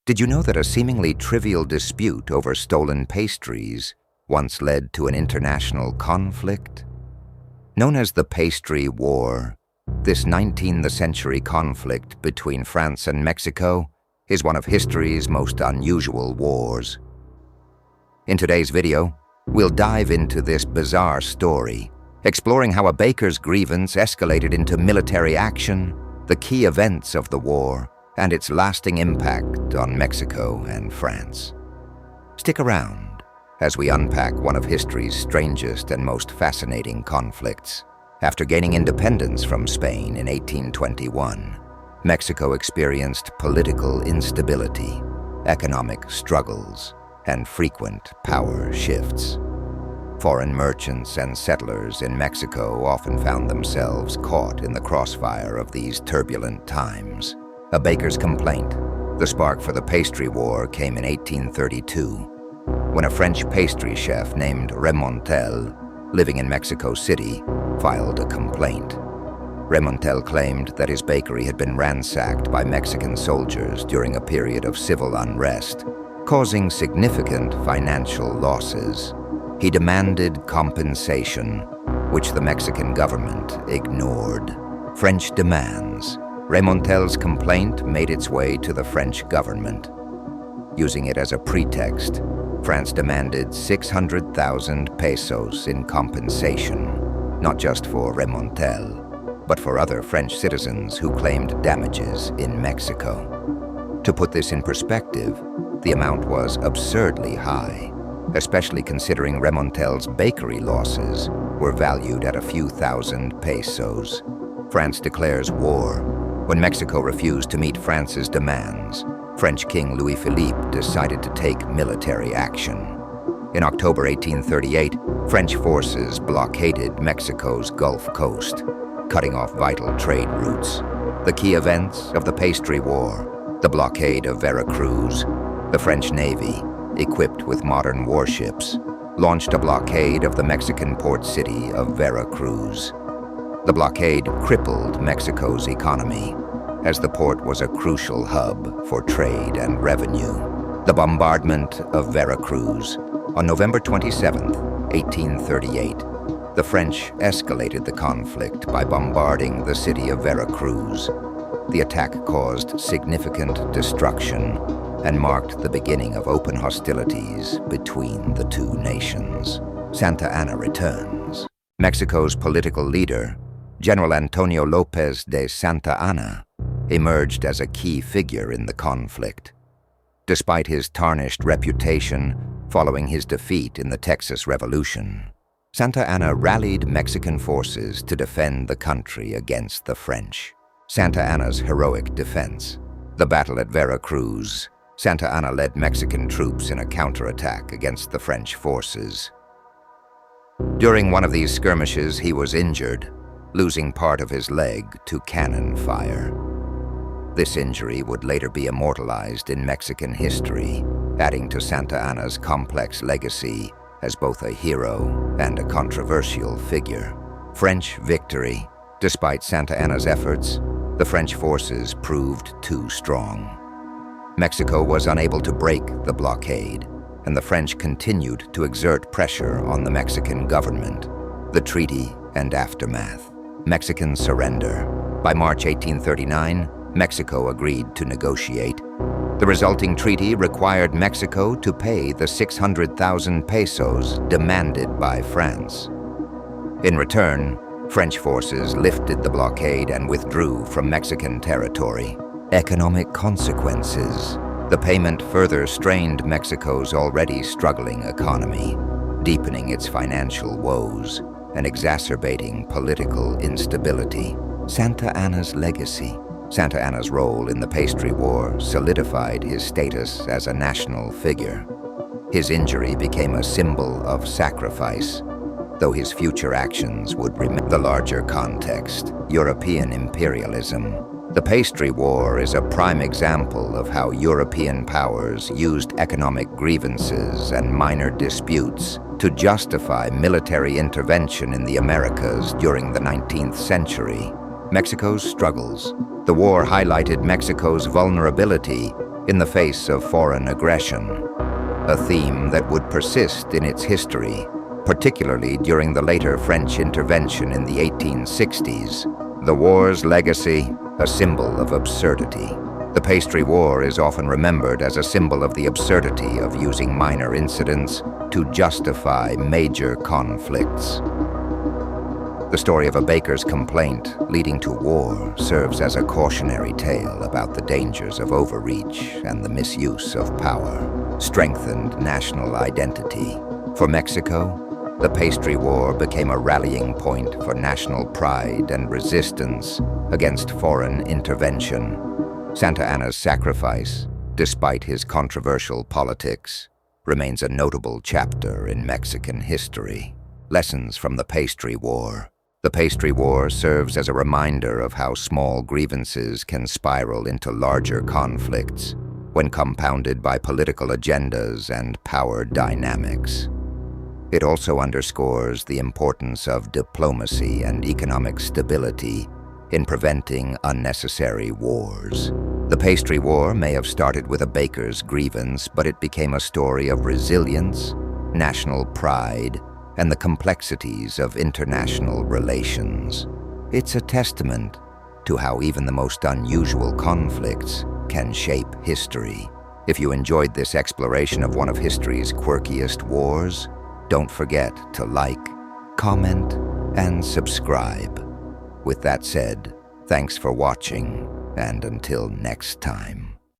Did you know that a seemingly trivial dispute over stolen pastries once led to an international conflict? Known as the Pastry War, this 19th century conflict between France and Mexico is one of history's most unusual wars. In today's video, we'll dive into this bizarre story, exploring how a baker's grievance escalated into military action, the key events of the war, and its lasting impact on Mexico and France. Stick around as we unpack one of history's strangest and most fascinating conflicts. After gaining independence from Spain in 1821, Mexico experienced political instability, economic struggles, and frequent power shifts. Foreign merchants and settlers in Mexico often found themselves caught in the crossfire of these turbulent times. A baker's complaint, the spark for the Pastry War, came in 1832, when a French pastry chef named Remontel, living in Mexico City, filed a complaint. Remontel claimed that his bakery had been ransacked by Mexican soldiers during a period of civil unrest, causing significant financial losses. He demanded compensation, which the Mexican government ignored. French demands. Remontel's complaint made its way to the French government. Using it as a pretext, France demanded 600,000 pesos in compensation, not just for Remontel, but for other French citizens who claimed damages in Mexico. To put this in perspective, the amount was absurdly high, especially considering Remontel's bakery losses were valued at a few thousand pesos. France declares war. When Mexico refused to meet France's demands, French King Louis-Philippe decided to take military action. In October 1838, French forces blockaded Mexico's Gulf Coast, cutting off vital trade routes. The key events of the Pastry War: the blockade of Veracruz. The French Navy, equipped with modern warships, launched a blockade of the Mexican port city of Veracruz. The blockade crippled Mexico's economy, as the port was a crucial hub for trade and revenue. The bombardment of Veracruz. On November 27, 1838, the French escalated the conflict by bombarding the city of Veracruz. The attack caused significant destruction and marked the beginning of open hostilities between the two nations. Santa Anna returns. Mexico's political leader, General Antonio Lopez de Santa Anna, emerged as a key figure in the conflict. Despite his tarnished reputation following his defeat in the Texas Revolution, Santa Anna rallied Mexican forces to defend the country against the French. Santa Anna's heroic defense. The battle at Veracruz. Santa Anna led Mexican troops in a counterattack against the French forces. During one of these skirmishes, he was injured, losing part of his leg to cannon fire. This injury would later be immortalized in Mexican history, adding to Santa Anna's complex legacy as both a hero and a controversial figure. French victory. Despite Santa Anna's efforts, the French forces proved too strong. Mexico was unable to break the blockade, and the French continued to exert pressure on the Mexican government. The treaty and aftermath. Mexican surrender. By March 1839, Mexico agreed to negotiate. The resulting treaty required Mexico to pay the 600,000 pesos demanded by France. In return, French forces lifted the blockade and withdrew from Mexican territory. Economic consequences. The payment further strained Mexico's already struggling economy, deepening its financial woes and exacerbating political instability. Santa Anna's legacy. Santa Anna's role in the Pastry War solidified his status as a national figure. His injury became a symbol of sacrifice, though his future actions would remain. The larger context. European imperialism. The Pastry War is a prime example of how European powers used economic grievances and minor disputes to justify military intervention in the Americas during the 19th century. Mexico's struggles. The war highlighted Mexico's vulnerability in the face of foreign aggression, a theme that would persist in its history, particularly during the later French intervention in the 1860s. The war's legacy, a symbol of absurdity. The Pastry War is often remembered as a symbol of the absurdity of using minor incidents to justify major conflicts. The story of a baker's complaint leading to war serves as a cautionary tale about the dangers of overreach and the misuse of power. Strengthened national identity. For Mexico, the Pastry War became a rallying point for national pride and resistance against foreign intervention. Santa Anna's sacrifice, despite his controversial politics, remains a notable chapter in Mexican history. Lessons from the Pastry War. The Pastry War serves as a reminder of how small grievances can spiral into larger conflicts when compounded by political agendas and power dynamics. It also underscores the importance of diplomacy and economic stability in preventing unnecessary wars. The Pastry War may have started with a baker's grievance, but it became a story of resilience, national pride, and the complexities of international relations. It's a testament to how even the most unusual conflicts can shape history. If you enjoyed this exploration of one of history's quirkiest wars, don't forget to like, comment, and subscribe. With that said, thanks for watching, and until next time.